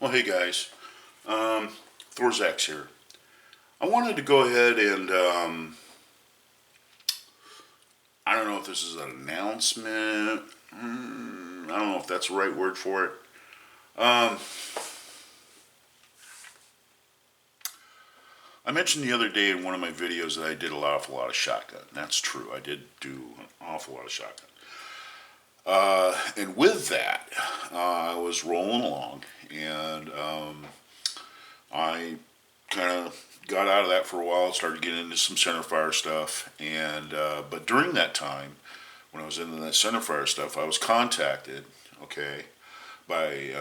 Well, hey guys, Thorzax here. I wanted to go ahead and I don't know if this is an announcement. I don't know if that's the right word for it. I mentioned the other day in one of my videos that I did an awful lot of shotgun. That's true. I did do an awful lot of shotgun. And with that, I was rolling along, and I kind of got out of that for a while and started getting into some centerfire stuff. And but during that time, when I was into that centerfire stuff, I was contacted, okay, by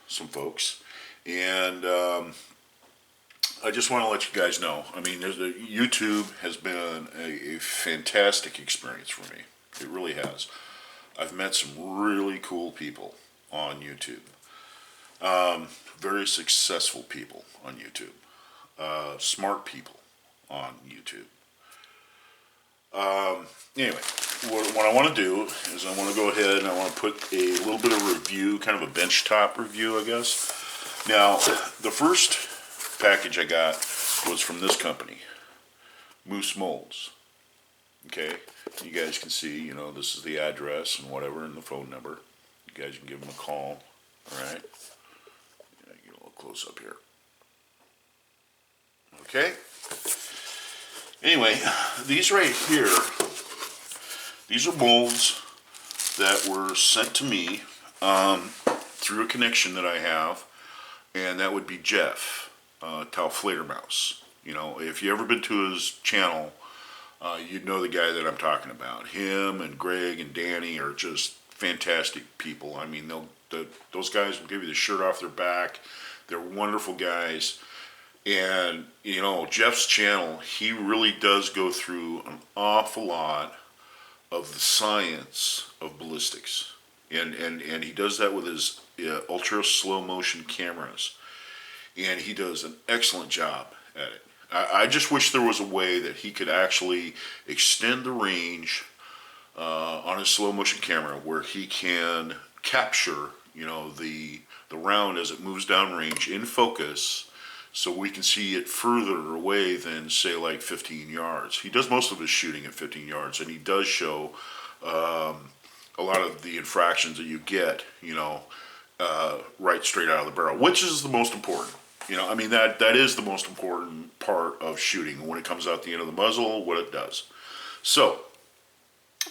some folks, and I just want to let you guys know. I mean, YouTube has been a fantastic experience for me. It really has. I've met some really cool people on YouTube. Very successful people on YouTube. Smart people on YouTube. Anyway, what I want to do is I want to go ahead and I want to put a little bit of review, kind of a benchtop review, I guess. Now, the first package I got was from this company, Moose Molds. Okay, you guys can see, you know, this is the address and whatever and the phone number. You guys can give them a call. All right. Yeah, get a little close up here. Okay. Anyway, these right here, these are molds that were sent to me through a connection that I have, and that would be Jeff, Taufledermaus. You know, if you ever been to his channel, you'd know the guy that I'm talking about. Him and Greg and Danny are just fantastic people. I mean, those guys will give you the shirt off their back. They're wonderful guys. And, you know, Jeff's channel, he really does go through an awful lot of the science of ballistics. And he does that with his ultra slow motion cameras. And he does an excellent job at it. I just wish there was a way that he could actually extend the range on his slow motion camera where he can capture, you know, the round as it moves downrange in focus, so we can see it further away than, say, like 15 yards. He does most of his shooting at 15 yards, and he does show a lot of the infractions that you get, you know, right straight out of the barrel, which is the most important. You know, I mean, that is the most important part of shooting, when it comes out the end of the muzzle, what it does. So,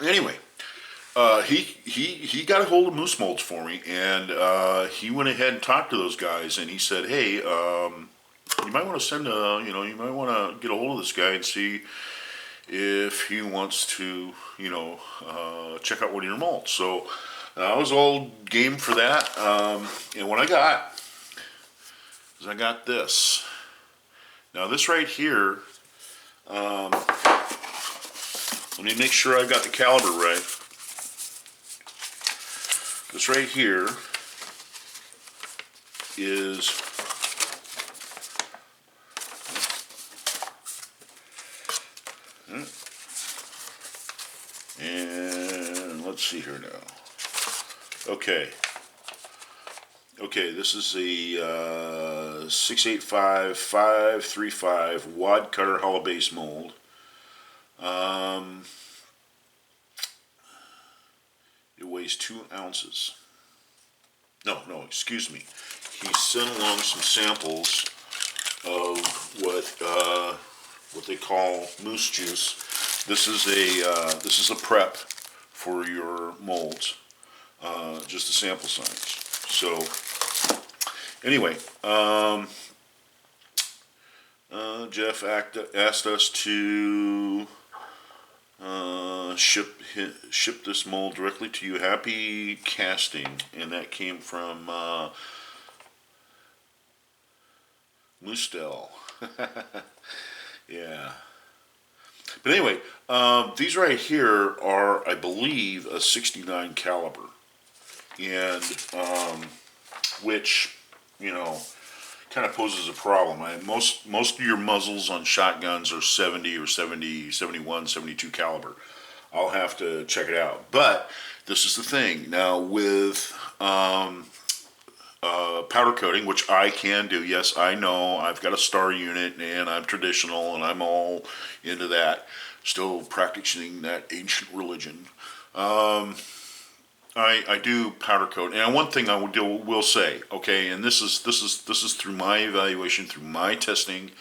anyway, he got a hold of Moose Molds for me, and he went ahead and talked to those guys, and he said, hey, you might want to you might want to get a hold of this guy and see if he wants to, you know, check out one of your molds. So, I was all game for that, and what I got this. Now this right here, let me make sure I got the caliber right. This right here is and let's see here now. Okay, this is a 685-535 wad cutter hollow base mold. It weighs 2 ounces. No, excuse me. He sent along some samples of what they call moose juice. This is a prep for your molds. Just a sample size. So, anyway, Jeff asked us to ship this mold directly to you. Happy casting, and that came from Moostel. Yeah. But anyway, these right here are, I believe, a 69 caliber. And which, you know, kind of poses a problem. Most of your muzzles on shotguns are 70 or 71, 72 caliber. I'll have to check it out. But this is the thing. Now with a powder coating, which I can do. Yes, I know. I've got a star unit, and I'm traditional, and I'm all into that. Still practicing that ancient religion. I do powder coat, and one thing I will say, okay, and this is through my evaluation, through my testing,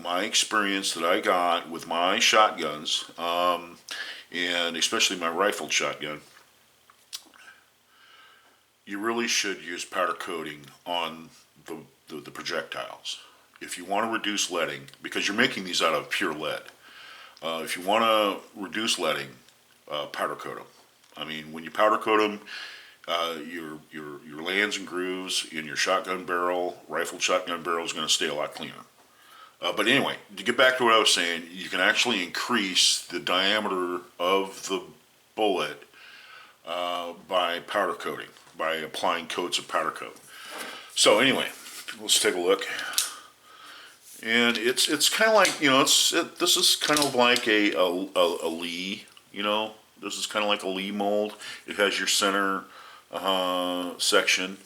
my experience that I got with my shotguns, and especially my rifled shotgun. You really should use powder coating on the projectiles if you want to reduce leading, because you're making these out of pure lead. If you want to reduce leading, powder coat them. I mean, when you powder coat them, your lands and grooves in your shotgun barrel, rifled shotgun barrel, is going to stay a lot cleaner. But anyway, to get back to what I was saying, you can actually increase the diameter of the bullet by powder coating, by applying coats of powder coat. So anyway, let's take a look. And it's kind of like, this is kind of like a Lee, This is kind of like a Lee mold. It has your center section,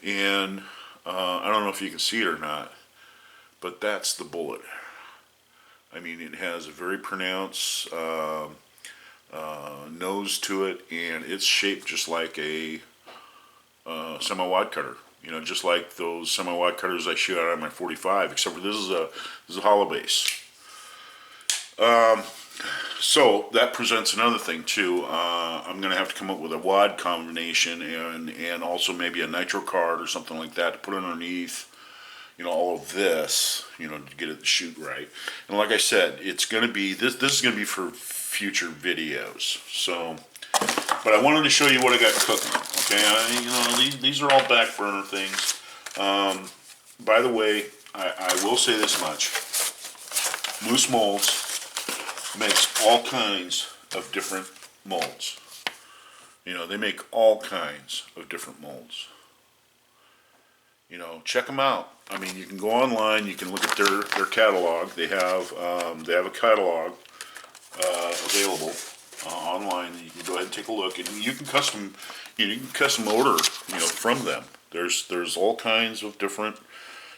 and I don't know if you can see it or not, but that's the bullet. I mean, it has a very pronounced nose to it, and it's shaped just like a semi-wide cutter. Just like those semi-wide cutters I shoot out of my 45, except for this is a hollow base. So that presents another thing too. I'm going to have to come up with a wad combination and also maybe a nitro card or something like that to put underneath, all of this, to get it to shoot right. And like I said, it's going to be this is going to be for future videos. So, but I wanted to show you what I got cooking. Okay, these are all back burner things. By the way, I will say this much: Moose Molds makes all kinds of different molds. They make all kinds of different molds. Check them out. I mean, you can go online. You can look at their catalog. They have a catalog available online. You can go ahead and take a look, and you can custom order from them. There's all kinds of different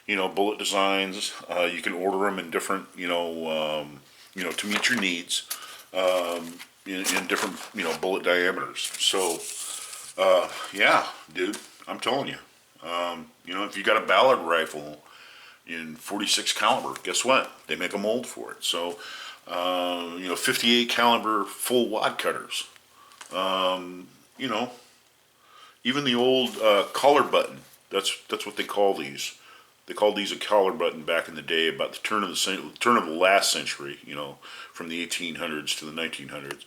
bullet designs. You can order them in different to meet your needs in different bullet diameters. So yeah, dude, I'm telling you, if you got a Ballard rifle in 46 caliber, guess what? They make a mold for it. So 58 caliber full wad cutters. Even the old collar button. That's what they call these. They called these a collar button back in the day, about the turn of the last century. From the 1800s to the 1900s.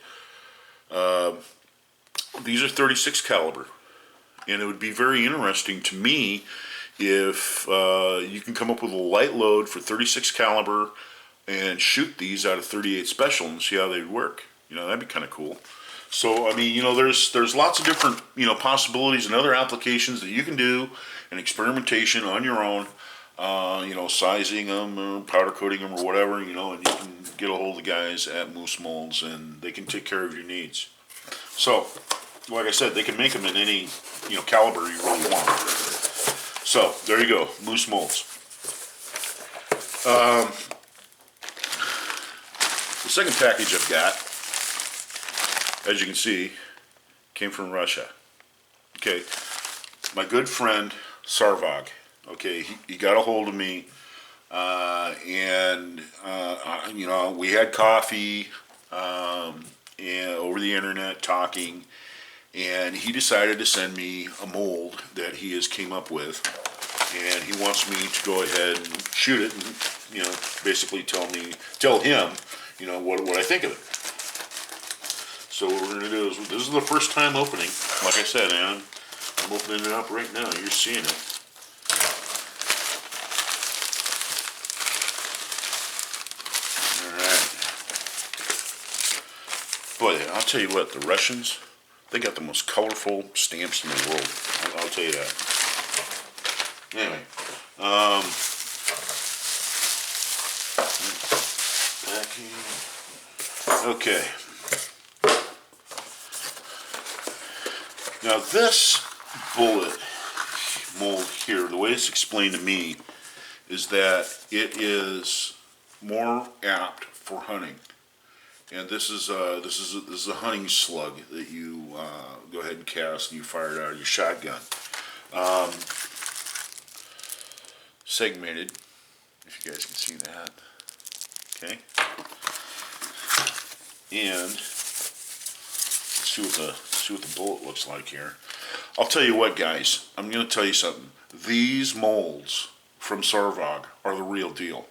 These are 36 caliber, and it would be very interesting to me if you can come up with a light load for 36 caliber and shoot these out of 38 special and see how they'd work. That'd be kind of cool. So I mean, there's lots of different possibilities and other applications that you can do, and experimentation on your own. Sizing them or powder coating them or whatever, and you can get a hold of the guys at Moose Molds, and they can take care of your needs. So, like I said, they can make them in any caliber you really want. So there you go, Moose Molds. The second package I've got, as you can see, came from Russia. Okay, my good friend Tsar-buck. Okay, he got a hold of me, and we had coffee and over the internet talking, and he decided to send me a mold that he has came up with, and he wants me to go ahead and shoot it, and basically tell him what I think of it. So what we're gonna do is, this is the first time opening. Like I said, man, I'm opening it up right now. You're seeing it. Boy, I'll tell you what, the Russians, they got the most colorful stamps in the world. I'll tell you that. Anyway, okay. Now this bullet, mold here, the way it's explained to me, is that it is more apt for hunting. And this is a hunting slug that you go ahead and cast and you fire it out of your shotgun. Segmented, if you guys can see that. Okay. And let's see what the bullet looks like here. I'll tell you what, guys. I'm going to tell you something. These molds from Tsar-buck are the real deal.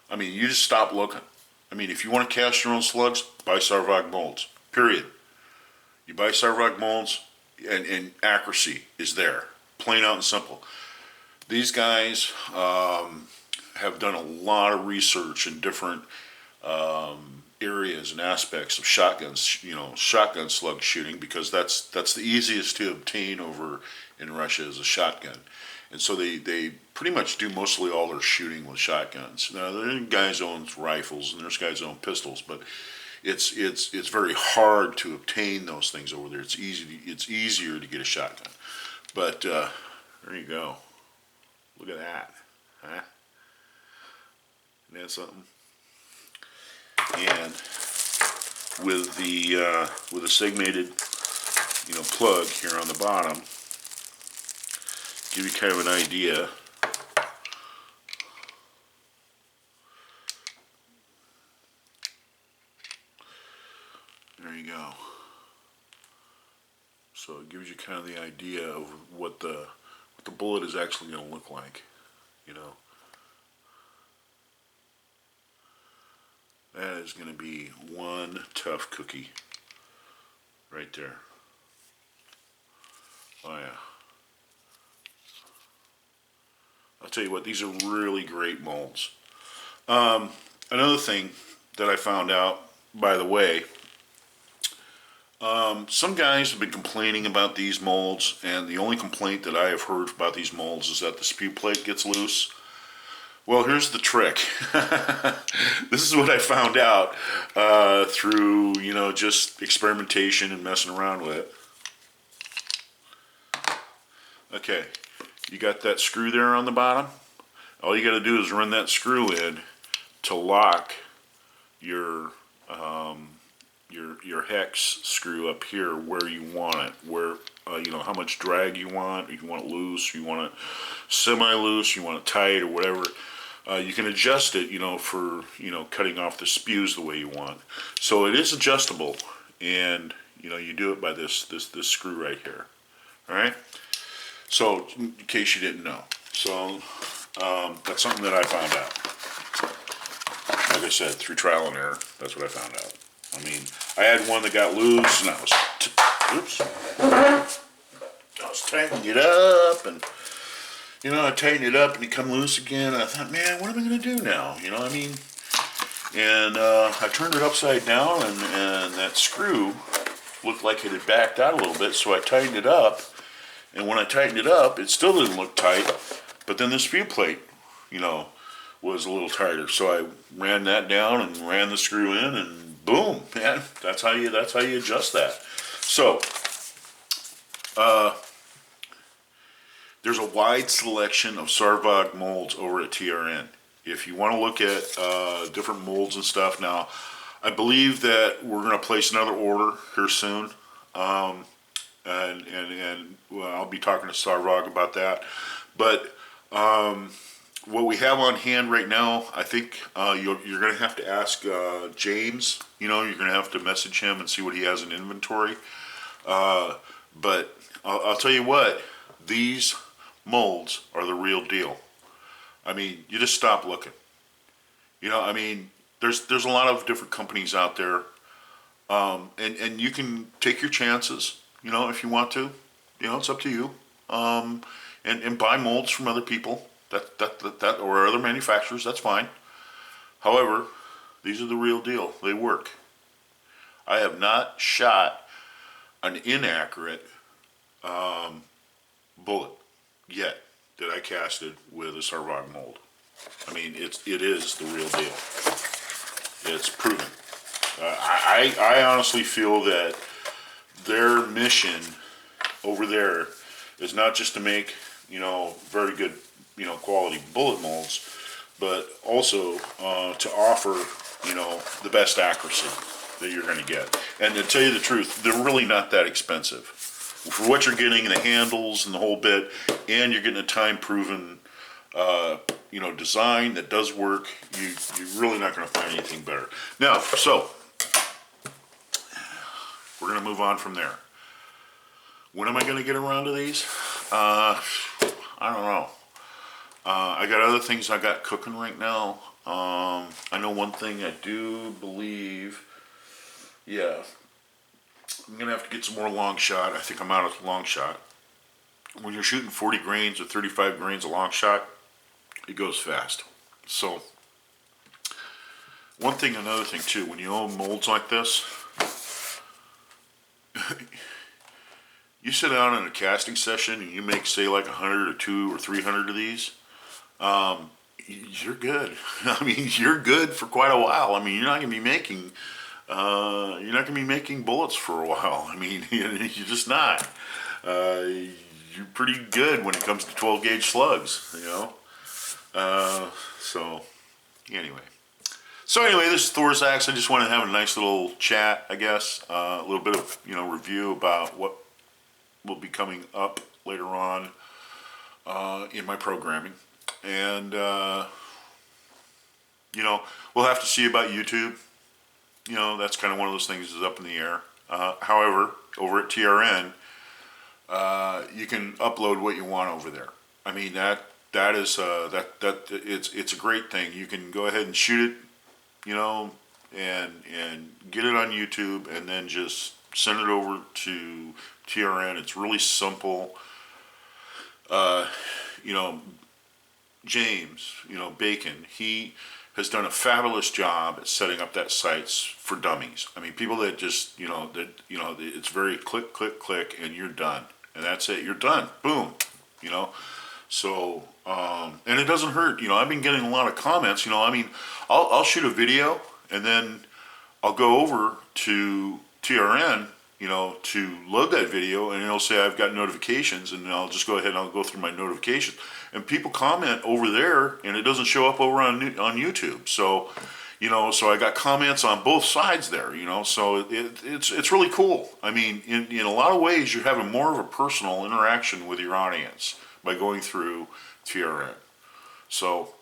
I mean, you just stop looking. I mean, if you want to cast your own slugs, buy Tsar-buck molds. Period. You buy Tsar-buck molds, and accuracy is there. Plain out and simple. These guys have done a lot of research in different areas and aspects of shotguns, you know, shotgun slug shooting, because that's the easiest to obtain over in Russia is a shotgun. And so they pretty much do mostly all their shooting with shotguns. Now, there are guys own rifles and there's guys own pistols, but it's very hard to obtain those things over there. It's easier to get a shotgun. But there you go. Look at that, huh? Isn't that something? And with the segmented, you know, plug here on the bottom, give you kind of an idea. There you go. So it gives you kind of the idea of what the bullet is actually going to look like, you know. That is going to be one tough cookie right there. Oh yeah. I'll tell you what, these are really great molds. Another thing that I found out, by the way, some guys have been complaining about these molds, and the only complaint that I have heard about these molds is that the spew plate gets loose. Well, here's the trick. This is what I found out through, you know, just experimentation and messing around with it. Okay, you got that screw there on the bottom? All you got to do is run that screw in to lock your hex screw up here where you want it, where you know how much drag you want. If you want it loose, you want it semi-loose, you want it tight, or whatever. You can adjust it, you know, for, you know, cutting off the spews the way you want. So it is adjustable, and you know, you do it by this screw right here. All right. So in case you didn't know, so that's something that I found out. Like I said, through trial and error, that's what I found out. I mean, I had one that got loose, and I was tightening it up, and you know, I tightened it up and it come loose again. And I thought, man, what am I going to do now? You know what I mean? And I turned it upside down, and that screw looked like it had backed out a little bit, so I tightened it up. And when I tightened it up, it still didn't look tight, but then the spew plate, you know, was a little tighter. So I ran that down and ran the screw in, and boom, man, that's how you adjust that. So there's a wide selection of Tsar-buck molds over at TRN. If you want to look at different molds and stuff, now I believe that we're going to place another order here soon, and well, I'll be talking to Tsar-buck about that. But what we have on hand right now, I think you're going to have to ask James. You know, you're going to have to message him and see what he has in inventory. But I'll tell you what, these molds are the real deal. I mean, you just stop looking. You know, I mean, there's a lot of different companies out there, and you can take your chances. You know, if you want to, you know, it's up to you. And buy molds from other people that or other manufacturers. That's fine. However, these are the real deal. They work. I have not shot an inaccurate bullet yet that I casted with a Tsar-buck mold. I mean, it is the real deal. It's proven. I honestly feel that their mission over there is not just to make very good, quality bullet molds, but also to offer, the best accuracy that you're going to get. And to tell you the truth, they're really not that expensive. For what you're getting, the handles and the whole bit, and you're getting a time-proven, design that does work, you're really not going to find anything better. Now, so, we're going to move on from there. When am I going to get around to these? I don't know. I got other things I got cooking right now. I know one thing I do believe, yeah, I'm going to have to get some more long shot. I think I'm out of long shot. When you're shooting 40 grains or 35 grains of long shot, it goes fast. So, one thing, another thing too, when you own molds like this, you sit down in a casting session and you make, say, like 100 or 200 or 300 of these, you're good. I mean, you're good for quite a while. I mean, you're not going to be making bullets for a while. I mean, you're just not. You're pretty good when it comes to 12 gauge slugs, So, anyway. This is Thor's Axe. I just want to have a nice little chat, I guess. A little bit of, review about what will be coming up later on in my programming. And, we'll have to see about YouTube. That's kind of one of those things that's up in the air. However, over at TRN, you can upload what you want over there. I mean, it's a great thing. You can go ahead and shoot it, and get it on YouTube, and then just send it over to TRN. It's really simple. James, Bacon, he has done a fabulous job at setting up that sites for dummies. I mean, people that just, it's very click, click, click, and you're done. And that's it, you're done. Boom. So, and it doesn't hurt. I've been getting a lot of comments. I'll shoot a video, and then I'll go over to TRN, to load that video, and it'll say I've got notifications, and I'll just go ahead and I'll go through my notifications. And people comment over there, and it doesn't show up over on YouTube. So, so I got comments on both sides there, so it's really cool. I mean, in a lot of ways, you're having more of a personal interaction with your audience by going through TRN. So,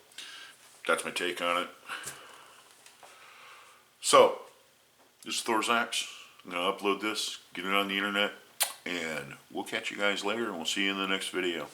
that's my take on it. So, this is Thor's Axe. I'm going to upload this, get it on the internet, and we'll catch you guys later, and we'll see you in the next video.